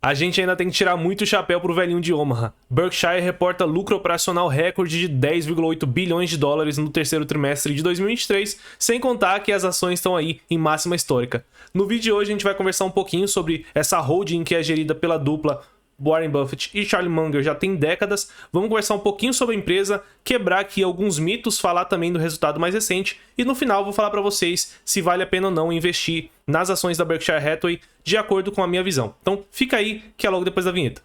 A gente ainda tem que tirar muito chapéu pro velhinho de Omaha. Berkshire reporta lucro operacional recorde de 10,8 bilhões de dólares no terceiro trimestre de 2023, sem contar que as ações estão aí em máxima histórica. No vídeo de hoje a gente vai conversar um pouquinho sobre essa holding que é gerida pela dupla Warren Buffett e Charlie Munger já tem décadas. Vamos conversar um pouquinho sobre a empresa, quebrar aqui alguns mitos, falar também do resultado mais recente e no final vou falar para vocês se vale a pena ou não investir nas ações da Berkshire Hathaway de acordo com a minha visão. Então fica aí que é logo depois da vinheta.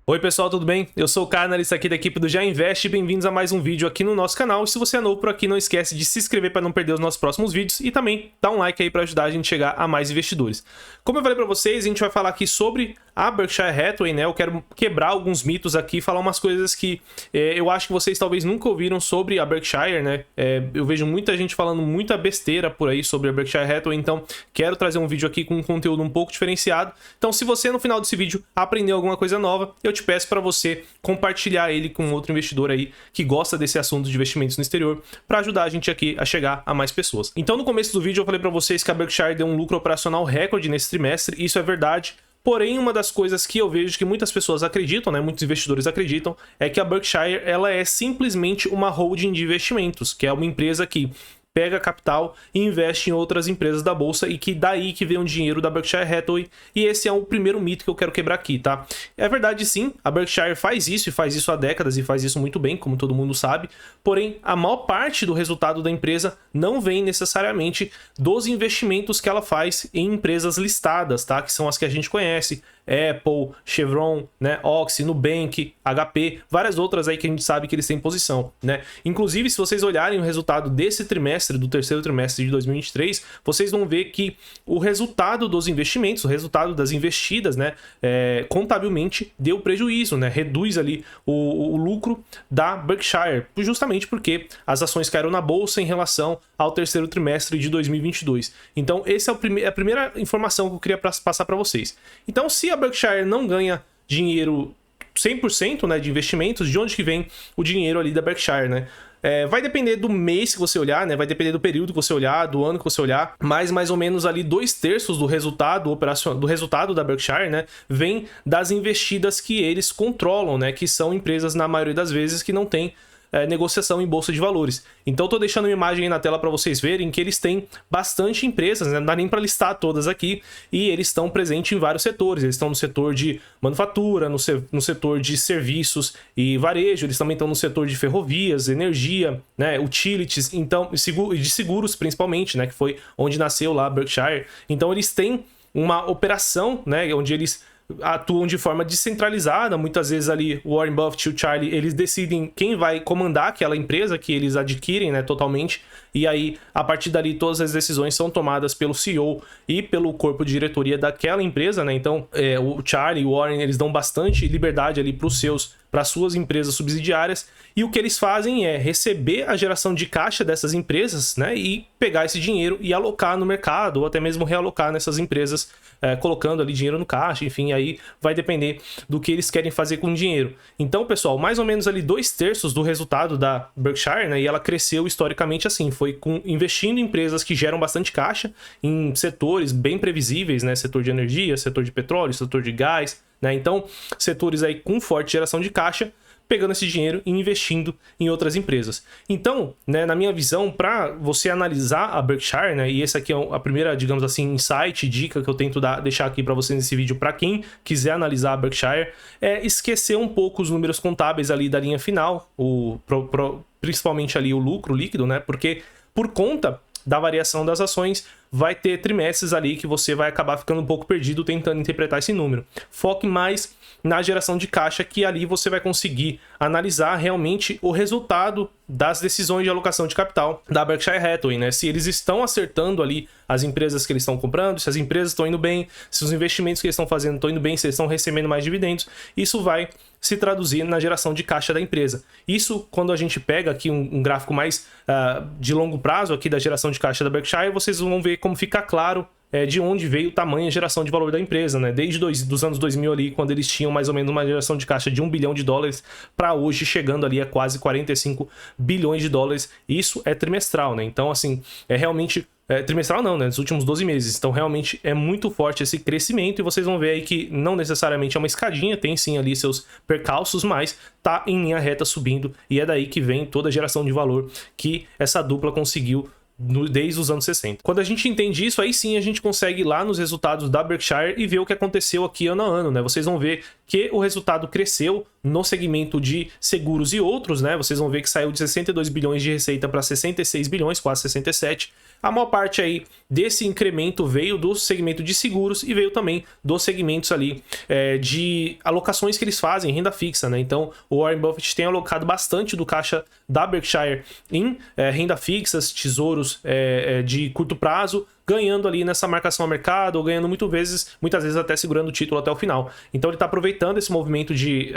Oi pessoal, tudo bem? Eu sou o Caio, analista aqui da equipe do Já Investe, bem-vindos a mais um vídeo aqui no nosso canal. E se você é novo por aqui, não esquece de se inscrever para não perder os nossos próximos vídeos e também dá um like aí para ajudar a gente a chegar a mais investidores. Como eu falei para vocês, a gente vai falar aqui sobre a Berkshire Hathaway, né? Eu quero quebrar alguns mitos aqui, falar umas coisas que eu acho que vocês talvez nunca ouviram sobre a Berkshire, né? Eu vejo muita gente falando muita besteira por aí sobre a Berkshire Hathaway, então quero trazer um vídeo aqui com um conteúdo um pouco diferenciado. Então se você no final desse vídeo aprendeu alguma coisa nova, eu te peço para você compartilhar ele com outro investidor aí que gosta desse assunto de investimentos no exterior, para ajudar a gente aqui a chegar a mais pessoas. Então no começo do vídeo eu falei para vocês que a Berkshire deu um lucro operacional recorde nesse trimestre, isso é verdade. Porém, uma das coisas que eu vejo que muitas pessoas acreditam, né, muitos investidores acreditam, é que a Berkshire ela é simplesmente uma holding de investimentos, que é uma empresa que pega capital e investe em outras empresas da bolsa e que daí que vem o dinheiro da Berkshire Hathaway, e esse é o primeiro mito que eu quero quebrar aqui, tá? É verdade sim, a Berkshire faz isso e faz isso há décadas e faz isso muito bem, como todo mundo sabe, porém a maior parte do resultado da empresa não vem necessariamente dos investimentos que ela faz em empresas listadas, tá? Que são as que a gente conhece, Apple, Chevron, né, Oxy, Nubank, HP, várias outras aí que a gente sabe que eles têm posição, né? Inclusive, se vocês olharem o resultado desse trimestre, do terceiro trimestre de 2023, vocês vão ver que o resultado dos investimentos, o resultado das investidas, né, contabilmente deu prejuízo, né? Reduz ali o lucro da Berkshire, justamente porque as ações caíram na bolsa em relação ao terceiro trimestre de 2022. Então, essa é a primeira informação que eu queria passar para vocês. Então, se a Berkshire não ganha dinheiro 100%, né, de investimentos, de onde que vem o dinheiro ali da Berkshire, né? Vai depender do mês que você olhar, né? Vai depender do período que você olhar, do ano que você olhar, mas mais ou menos ali 2/3 do resultado operacional, do resultado da Berkshire, né, vem das investidas que eles controlam, né? Que são empresas, na maioria das vezes, que não tem negociação em bolsa de valores. Então eu tô deixando uma imagem aí na tela para vocês verem que eles têm bastante empresas, né? Não dá nem para listar todas aqui, e eles estão presentes em vários setores. Eles estão no setor de manufatura, no setor de serviços e varejo, eles também estão no setor de ferrovias, energia, né, utilities, então, e de seguros principalmente, né, que foi onde nasceu lá a Berkshire. Então eles têm uma operação, né, onde eles atuam de forma descentralizada. Muitas vezes ali o Warren Buffett e o Charlie, eles decidem quem vai comandar aquela empresa que eles adquirem, né, totalmente, e aí a partir dali todas as decisões são tomadas pelo CEO e pelo corpo de diretoria daquela empresa, né? Então o Charlie e o Warren, eles dão bastante liberdade ali para suas empresas subsidiárias, e o que eles fazem é receber a geração de caixa dessas empresas, né, e pegar esse dinheiro e alocar no mercado, ou até mesmo realocar nessas empresas, colocando ali dinheiro no caixa, enfim, aí vai depender do que eles querem fazer com o dinheiro. Então, pessoal, mais ou menos ali 2/3 do resultado da Berkshire, né, e ela cresceu historicamente assim, foi investindo em empresas que geram bastante caixa, em setores bem previsíveis, né, setor de energia, setor de petróleo, setor de gás, né? Então, setores aí com forte geração de caixa, pegando esse dinheiro e investindo em outras empresas. Então, né, na minha visão, para você analisar a Berkshire, né, e essa aqui é a primeira, digamos assim, insight, dica que eu tento deixar aqui para vocês nesse vídeo, para quem quiser analisar a Berkshire, é esquecer um pouco os números contábeis ali da linha final, principalmente ali o lucro líquido, né, porque por conta da variação das ações, vai ter trimestres ali que você vai acabar ficando um pouco perdido tentando interpretar esse número. Foque mais na geração de caixa, que ali você vai conseguir analisar realmente o resultado das decisões de alocação de capital da Berkshire Hathaway, né? Se eles estão acertando ali as empresas que eles estão comprando, se as empresas estão indo bem, se os investimentos que eles estão fazendo estão indo bem, se eles estão recebendo mais dividendos, isso vai se traduzir na geração de caixa da empresa. Isso, quando a gente pega aqui um gráfico mais de longo prazo aqui da geração de caixa da Berkshire, vocês vão ver como fica claro de onde veio o tamanho e a geração de valor da empresa, né? Desde dos anos 2000 ali, quando eles tinham mais ou menos uma geração de caixa de $1 bilhão, para hoje chegando ali a quase 45 bilhões de dólares. Isso é trimestral, né? Então, assim, é realmente trimestral não, né? Nos últimos 12 meses. Então, realmente é muito forte esse crescimento. E vocês vão ver aí que não necessariamente é uma escadinha, tem sim ali seus percalços, mas tá em linha reta subindo. E é daí que vem toda a geração de valor que essa dupla conseguiu desde os anos 60. Quando a gente entende isso, aí sim a gente consegue ir lá nos resultados da Berkshire e ver o que aconteceu aqui ano a ano, né? Vocês vão ver que o resultado cresceu no segmento de seguros e outros, né? Vocês vão ver que saiu de 62 bilhões de receita para 66 bilhões, quase 67. A maior parte aí desse incremento veio do segmento de seguros e veio também dos segmentos ali de alocações que eles fazem, renda fixa, né? Então, o Warren Buffett tem alocado bastante do caixa da Berkshire em renda fixas, tesouros de curto prazo, ganhando ali nessa marcação ao mercado, ou ganhando muitas vezes até segurando o título até o final. Então ele está aproveitando esse movimento de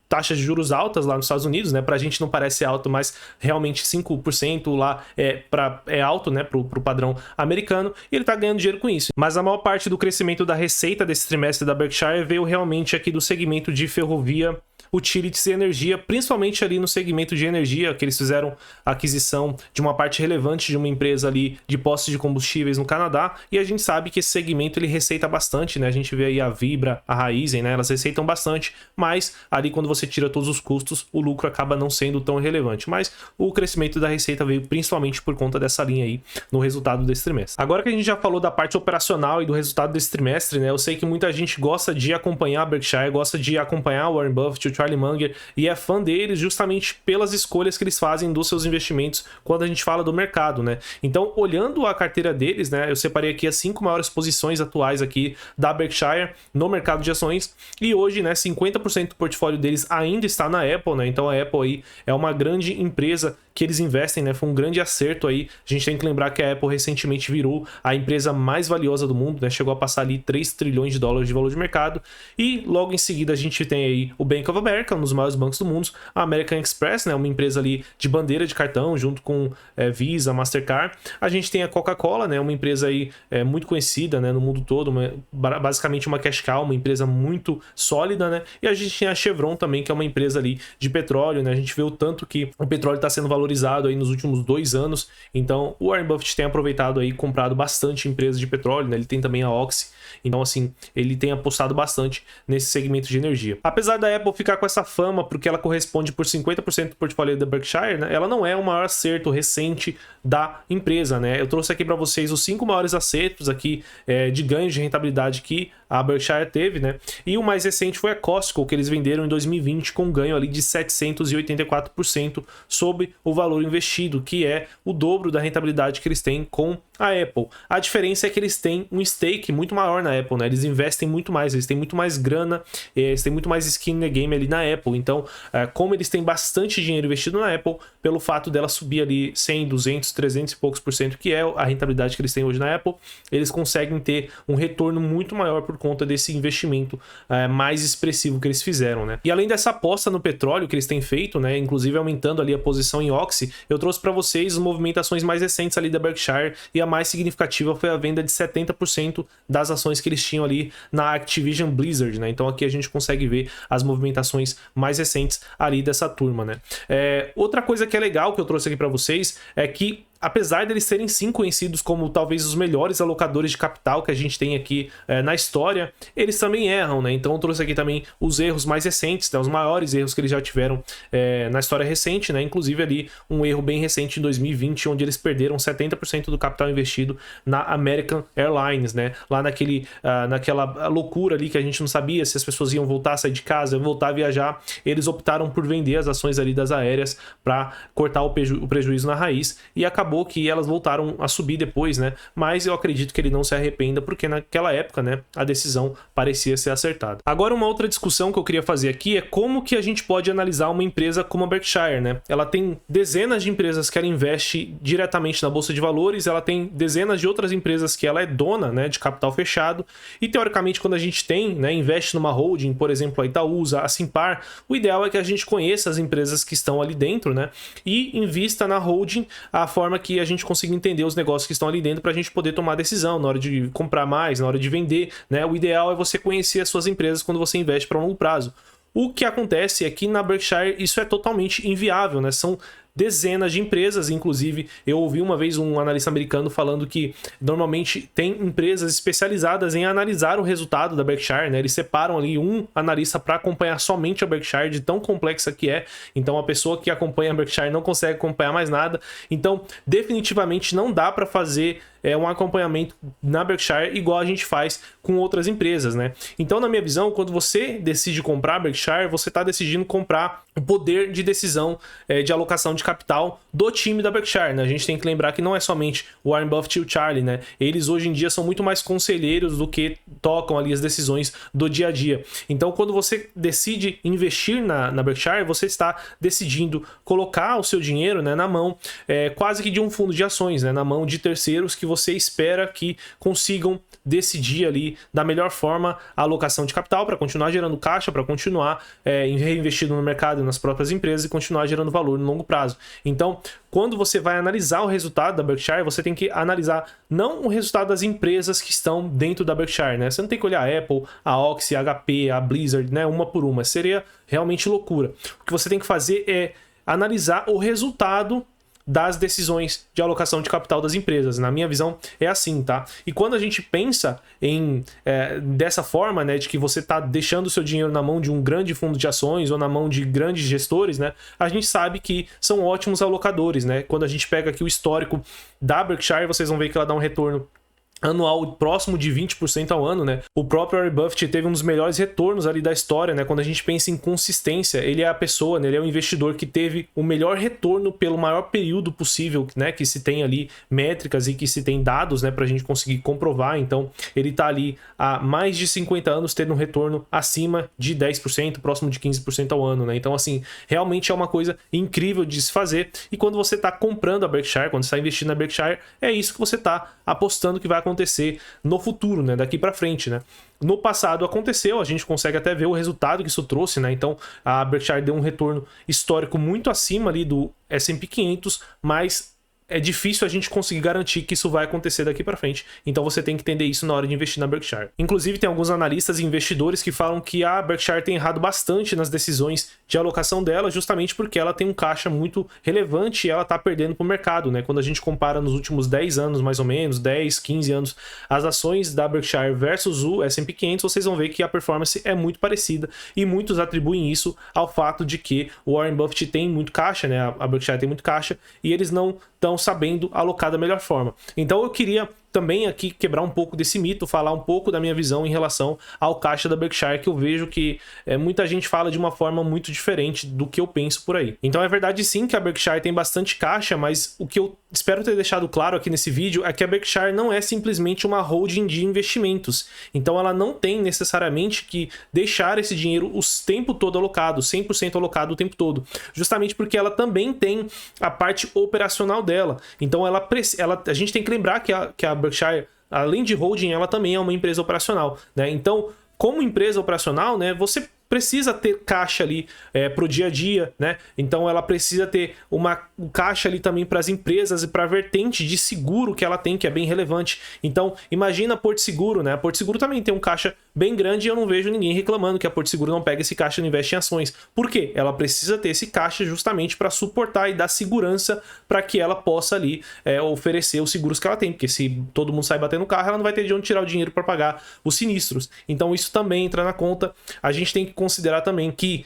taxas de juros altas lá nos Estados Unidos, né? Pra gente não parece alto, mas realmente 5% lá é alto, né? Pro padrão americano, e ele tá ganhando dinheiro com isso. Mas a maior parte do crescimento da receita desse trimestre da Berkshire veio realmente aqui do segmento de ferrovia, utilities e energia, principalmente ali no segmento de energia, que eles fizeram a aquisição de uma parte relevante de uma empresa ali de postos de combustíveis no Canadá, e a gente sabe que esse segmento ele receita bastante, né? A gente vê aí a Vibra, a Raizen, né? Elas receitam bastante, mas ali quando você tira todos os custos, o lucro acaba não sendo tão relevante. Mas o crescimento da receita veio principalmente por conta dessa linha aí no resultado desse trimestre. Agora que a gente já falou da parte operacional e do resultado desse trimestre, né? Eu sei que muita gente gosta de acompanhar a Berkshire, gosta de acompanhar o Warren Buffett, o Charlie Munger, e é fã deles justamente pelas escolhas que eles fazem dos seus investimentos quando a gente fala do mercado, né? Então, olhando a carteira deles, né, eu separei aqui as 5 maiores posições atuais aqui da Berkshire no mercado de ações, e hoje, né, 50% do portfólio deles ainda está na Apple, né? Então a Apple aí é uma grande empresa que eles investem, né? Foi um grande acerto aí. A gente tem que lembrar que a Apple recentemente virou a empresa mais valiosa do mundo, né? Chegou a passar ali 3 trilhões de dólares de valor de mercado. E logo em seguida a gente tem aí o Bank of America, um dos maiores bancos do mundo, a American Express, né? Uma empresa ali de bandeira de cartão, junto com Visa, Mastercard. A gente tem a Coca-Cola, né? Uma empresa aí muito conhecida, né? No mundo todo, basicamente uma cash cow, uma empresa muito sólida, né? E a gente tem a Chevron também, que é uma empresa ali de petróleo, né? A gente vê o tanto que o petróleo está sendo valorizado aí nos últimos 2 anos. Então o Warren Buffett tem aproveitado aí, comprado bastante empresas de petróleo, né? Ele tem também a Oxy. Então assim, ele tem apostado bastante nesse segmento de energia. Apesar da Apple ficar com essa fama porque ela corresponde por 50% do portfólio da Berkshire, né? Ela não é o maior acerto recente da empresa, né? Eu trouxe aqui para vocês os 5 maiores acertos aqui de ganhos de rentabilidade que a Berkshire teve, né? E o mais recente foi a Costco, que eles venderam em 2020 com um ganho ali de 784% sobre o valor investido, que é o dobro da rentabilidade que eles têm com a Apple. A diferença é que eles têm um stake muito maior na Apple, né? Eles investem muito mais, eles têm muito mais grana, eles têm muito mais skin no game ali na Apple. Então, como eles têm bastante dinheiro investido na Apple, pelo fato dela subir ali 100, 200, 300 e poucos por cento, que é a rentabilidade que eles têm hoje na Apple, eles conseguem ter um retorno muito maior por conta desse investimento mais expressivo que eles fizeram, né? E além dessa aposta no petróleo que eles têm feito, né, inclusive aumentando ali a posição em Oxy, eu trouxe para vocês as movimentações mais recentes ali da Berkshire, e a mais significativa foi a venda de 70% das ações que eles tinham ali na Activision Blizzard, né? Então aqui a gente consegue ver as movimentações mais recentes ali dessa turma, né? Outra coisa que é legal que eu trouxe aqui para vocês é que, apesar deles serem sim conhecidos como talvez os melhores alocadores de capital que a gente tem aqui na história, eles também erram, né? Então eu trouxe aqui também os erros mais recentes, né? Os maiores erros que eles já tiveram na história recente, né? Inclusive ali um erro bem recente em 2020, onde eles perderam 70% do capital investido na American Airlines, né? Lá naquela loucura ali que a gente não sabia se as pessoas iam voltar a sair de casa, voltar a viajar, eles optaram por vender as ações ali das aéreas para cortar o prejuízo na raiz, e acabou que elas voltaram a subir depois, né? Mas eu acredito que ele não se arrependa, porque naquela época, né, a decisão parecia ser acertada. Agora, uma outra discussão que eu queria fazer aqui é como que a gente pode analisar uma empresa como a Berkshire, né? Ela tem dezenas de empresas que ela investe diretamente na bolsa de valores, ela tem dezenas de outras empresas que ela é dona, né, de capital fechado, e teoricamente quando a gente tem, né, investe numa holding, por exemplo, a Itaúsa, a Simpar, o ideal é que a gente conheça as empresas que estão ali dentro, né, e invista na holding a forma que a gente consiga entender os negócios que estão ali dentro para a gente poder tomar decisão na hora de comprar mais, na hora de vender, né? O ideal é você conhecer as suas empresas quando você investe para longo prazo. O que acontece é que na Berkshire isso é totalmente inviável, né? São dezenas de empresas. Inclusive, eu ouvi uma vez um analista americano falando que normalmente tem empresas especializadas em analisar o resultado da Berkshire, né? Eles separam ali um analista para acompanhar somente a Berkshire, de tão complexa que é. Então, a pessoa que acompanha a Berkshire não consegue acompanhar mais nada. Então, definitivamente não dá para fazer um acompanhamento na Berkshire igual a gente faz com outras empresas, né? Então, na minha visão, quando você decide comprar a Berkshire, você está decidindo comprar o poder de decisão de alocação de capital do time da Berkshire, né? A gente tem que lembrar que não é somente o Warren Buffett e o Charlie, né? Eles hoje em dia são muito mais conselheiros do que tocam ali as decisões do dia a dia. Então, quando você decide investir na Berkshire, você está decidindo colocar o seu dinheiro, né, na mão quase que de um fundo de ações, né? Na mão de terceiros que você espera que consigam decidir ali da melhor forma a alocação de capital para continuar gerando caixa, para continuar reinvestindo no mercado, nas próprias empresas e continuar gerando valor no longo prazo. Então, quando você vai analisar o resultado da Berkshire, você tem que analisar não o resultado das empresas que estão dentro da Berkshire, né? Você não tem que olhar a Apple, a Oxy, a HP, a Blizzard, né, uma por uma. Seria realmente loucura. O que você tem que fazer é analisar o resultado das decisões de alocação de capital das empresas. Na minha visão, é assim, tá? E quando a gente pensa dessa forma, né, de que você está deixando o seu dinheiro na mão de um grande fundo de ações ou na mão de grandes gestores, né, a gente sabe que são ótimos alocadores, né? Quando a gente pega aqui o histórico da Berkshire, vocês vão ver que ela dá um retorno anual próximo de 20% ao ano, né? O próprio Warren Buffett teve um dos melhores retornos ali da história, né? Quando a gente pensa em consistência, ele é a pessoa, né? Ele é o investidor que teve o melhor retorno pelo maior período possível, né? Que se tem ali métricas e que se tem dados, né? Pra gente conseguir comprovar. Então, ele tá ali há mais de 50 anos tendo um retorno acima de 10%, próximo de 15% ao ano, né? Então, assim, realmente é uma coisa incrível de se fazer. E quando você tá comprando a Berkshire, quando você tá investindo na Berkshire, é isso que você tá apostando que vai acontecer no futuro, né? Daqui para frente, né? No passado aconteceu, a gente consegue até ver o resultado que isso trouxe, né? Então a Berkshire deu um retorno histórico muito acima ali do S&P 500, mas é difícil a gente conseguir garantir que isso vai acontecer daqui para frente. Então você tem que entender isso na hora de investir na Berkshire. Inclusive tem alguns analistas e investidores que falam que a Berkshire tem errado bastante nas decisões de alocação dela, justamente porque ela tem um caixa muito relevante e ela tá perdendo pro mercado, né? Quando a gente compara nos últimos 10 anos, mais ou menos, 10, 15 anos, as ações da Berkshire versus o S&P 500, vocês vão ver que a performance é muito parecida e muitos atribuem isso ao fato de que o Warren Buffett tem muito caixa, né? A Berkshire tem muito caixa e eles não estão sabendo alocar da melhor forma. Então eu queria também aqui quebrar um pouco desse mito, falar um pouco da minha visão em relação ao caixa da Berkshire, que eu vejo que muita gente fala de uma forma muito diferente do que eu penso por aí. Então é verdade sim que a Berkshire tem bastante caixa, mas o que eu espero ter deixado claro aqui nesse vídeo é que a Berkshire não é simplesmente uma holding de investimentos. Então ela não tem necessariamente que deixar esse dinheiro o tempo todo alocado, 100% alocado o tempo todo. Justamente porque ela também tem a parte operacional dela. Então a gente tem que lembrar que a Berkshire, além de holding, ela também é uma empresa operacional, né? Então, como empresa operacional, né, você precisa ter caixa ali para o dia a dia, né? Então ela precisa ter um caixa ali também para as empresas e para a vertente de seguro que ela tem, que é bem relevante. Então imagina a Porto Seguro, né? A Porto Seguro também tem um caixa bem grande e eu não vejo ninguém reclamando que a Porto Seguro não pega esse caixa e não investe em ações. Por quê? Ela precisa ter esse caixa justamente para suportar e dar segurança para que ela possa ali oferecer os seguros que ela tem, porque se todo mundo sair batendo no carro, ela não vai ter de onde tirar o dinheiro para pagar os sinistros. Então isso também entra na conta. A gente tem que considerar também que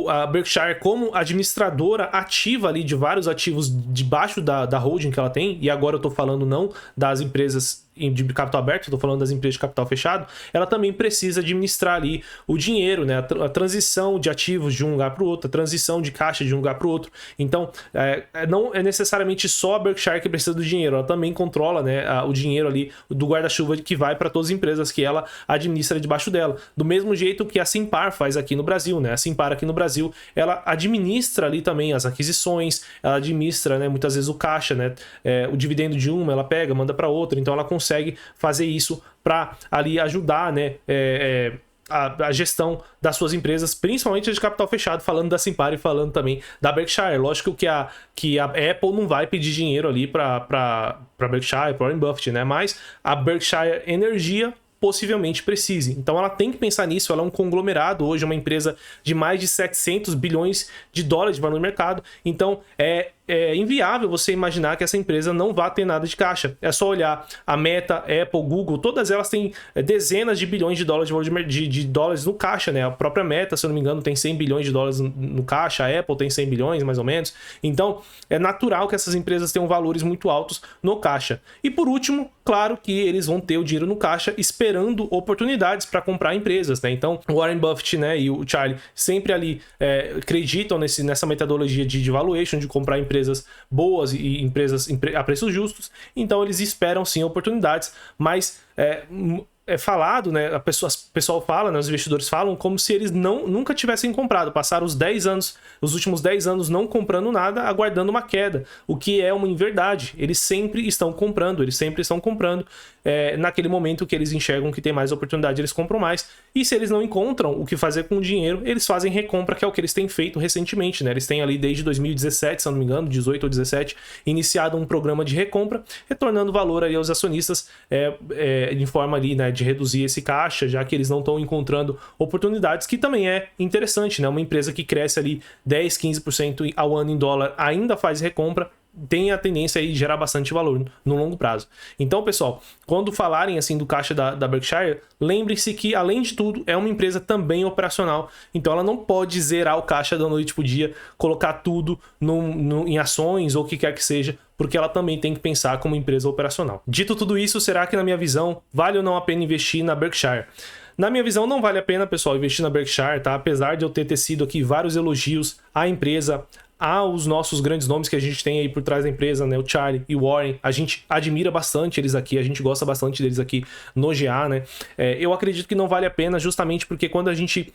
a Berkshire, como administradora ativa ali de vários ativos debaixo da holding que ela tem, e agora eu tô falando não das empresas de capital aberto, estou falando das empresas de capital fechado, ela também precisa administrar ali o dinheiro, né? A transição de ativos de um lugar para o outro, a transição de caixa de um lugar para o outro. Então, não é necessariamente só a Berkshire que precisa do dinheiro, ela também controla, né, o dinheiro ali do guarda-chuva que vai para todas as empresas que ela administra debaixo dela. Do mesmo jeito que a Simpar faz aqui no Brasil, né? A Simpar aqui no Brasil, ela administra ali também as aquisições, ela administra, né, muitas vezes o caixa, né? O dividendo de uma, ela pega, manda para outra, então ela consegue fazer isso para ali ajudar, né, a gestão das suas empresas, principalmente de capital fechado, falando da Simpar e falando também da Berkshire. Lógico que a Apple não vai pedir dinheiro ali para Berkshire, para Warren Buffett, né? Mas a Berkshire Energia possivelmente precise. Então ela tem que pensar nisso, ela é um conglomerado, hoje é uma empresa de mais de 700 bilhões de dólares de valor no mercado, então é é inviável você imaginar que essa empresa não vá ter nada de caixa. É só olhar a Meta, Apple, Google, todas elas têm dezenas de bilhões de dólares de dólares no caixa, né? A própria Meta, se eu não me engano, tem 100 bilhões de dólares no caixa, a Apple tem 100 bilhões, mais ou menos. Então, é natural que essas empresas tenham valores muito altos no caixa. E por último, claro que eles vão ter o dinheiro no caixa esperando oportunidades para comprar empresas, né? Então, o Warren Buffett, né, e o Charlie sempre ali acreditam nessa metodologia de valuation, de comprar empresas boas e empresas a preços justos. Então, eles esperam sim oportunidades, mas é falado, né? O pessoal fala, né? Os investidores falam como se eles nunca tivessem comprado, passaram os últimos 10 anos não comprando nada, aguardando uma queda, o que é uma inverdade. Eles sempre estão comprando, naquele momento que eles enxergam que tem mais oportunidade, eles compram mais. E se eles não encontram o que fazer com o dinheiro, eles fazem recompra, que é o que eles têm feito recentemente, né? Eles têm ali desde 2017, se eu não me engano, 18 ou 17, iniciado um programa de recompra, retornando valor aí aos acionistas em forma ali, né, de reduzir esse caixa, já que eles não estão encontrando oportunidades, que também é interessante, né? Uma empresa que cresce ali 10, 15% ao ano em dólar ainda faz recompra, tem a tendência aí de gerar bastante valor no longo prazo. Então, pessoal, quando falarem assim do caixa da Berkshire, lembre-se que, além de tudo, é uma empresa também operacional. Então, ela não pode zerar o caixa da noite pro dia, colocar tudo em ações ou o que quer que seja, porque ela também tem que pensar como empresa operacional. Dito tudo isso, será que, na minha visão, vale ou não a pena investir na Berkshire? Na minha visão, não vale a pena, pessoal, investir na Berkshire, tá? Apesar de eu ter tecido aqui vários elogios à empresa, aos nossos grandes nomes que a gente tem aí por trás da empresa, né? O Charlie e o Warren, a gente admira bastante eles aqui, a gente gosta bastante deles aqui no GA, né? Eu acredito que não vale a pena justamente porque quando a gente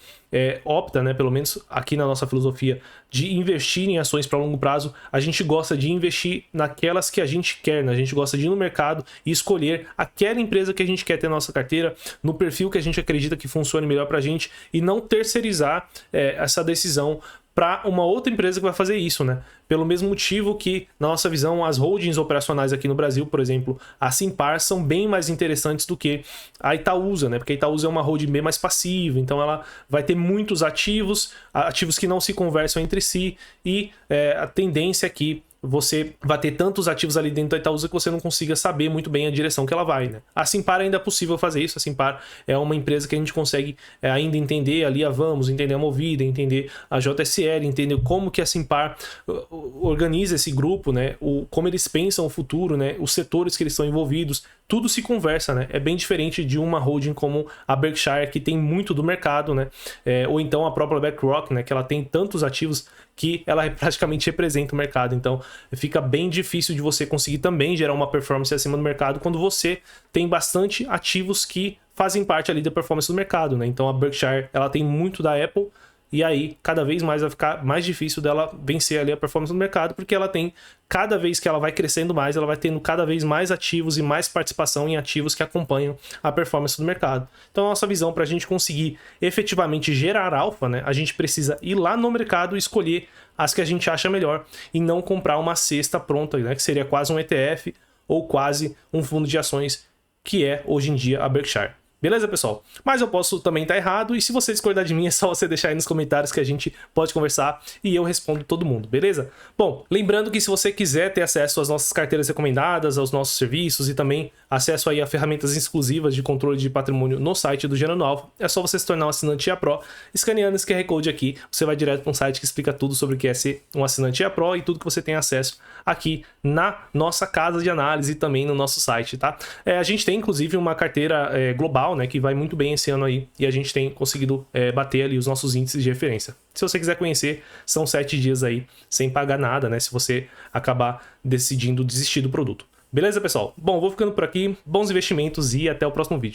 opta, né? Pelo menos aqui na nossa filosofia, de investir em ações para longo prazo, a gente gosta de investir naquelas que a gente quer, né? A gente gosta de ir no mercado e escolher aquela empresa que a gente quer ter na nossa carteira, no perfil que a gente acredita que funcione melhor para a gente e não terceirizar essa decisão para uma outra empresa que vai fazer isso, né? Pelo mesmo motivo que, na nossa visão, as holdings operacionais aqui no Brasil, por exemplo, a Simpar, são bem mais interessantes do que a Itaúsa, né? Porque a Itaúsa é uma holding bem mais passiva, então ela vai ter muitos ativos que não se conversam entre si, e a tendência é que você vai ter tantos ativos ali dentro da Itaúsa que você não consiga saber muito bem a direção que ela vai, né? A Simpar ainda é possível fazer isso. A Simpar é uma empresa que a gente consegue ainda entender ali a Vamos, entender a Movida, entender a JSL, entender como que a Simpar organiza esse grupo, né? Como eles pensam o futuro, né? Os setores que eles estão envolvidos, tudo se conversa, né? É bem diferente de uma holding como a Berkshire, que tem muito do mercado, né? Ou então a própria BlackRock, né? Que ela tem tantos ativos que ela praticamente representa o mercado. Então fica bem difícil de você conseguir também gerar uma performance acima do mercado quando você tem bastante ativos que fazem parte ali da performance do mercado, né? Então a Berkshire, ela tem muito da Apple, e aí cada vez mais vai ficar mais difícil dela vencer ali a performance do mercado, porque ela tem, cada vez que ela vai crescendo mais, ela vai tendo cada vez mais ativos e mais participação em ativos que acompanham a performance do mercado. Então a nossa visão, para a gente conseguir efetivamente gerar alfa, né, a gente precisa ir lá no mercado e escolher as que a gente acha melhor e não comprar uma cesta pronta, né, que seria quase um ETF ou quase um fundo de ações, que é hoje em dia a Berkshire. Beleza, pessoal? Mas eu posso também estar errado, e se você discordar de mim, é só você deixar aí nos comentários que a gente pode conversar e eu respondo todo mundo, beleza? Bom, lembrando que se você quiser ter acesso às nossas carteiras recomendadas, aos nossos serviços e também acesso aí a ferramentas exclusivas de controle de patrimônio no site do Gerando Alfa, é só você se tornar um assinante IA Pro. Escaneando esse QR Code aqui, você vai direto para um site que explica tudo sobre o que é ser um assinante IA Pro e tudo que você tem acesso aqui na nossa casa de análise e também no nosso site, tá? A gente tem, inclusive, uma carteira global, né, que vai muito bem esse ano aí, e a gente tem conseguido bater ali os nossos índices de referência. Se você quiser conhecer, são 7 dias aí, sem pagar nada, né, se você acabar decidindo desistir do produto. Beleza, pessoal? Bom, vou ficando por aqui, bons investimentos e até o próximo vídeo.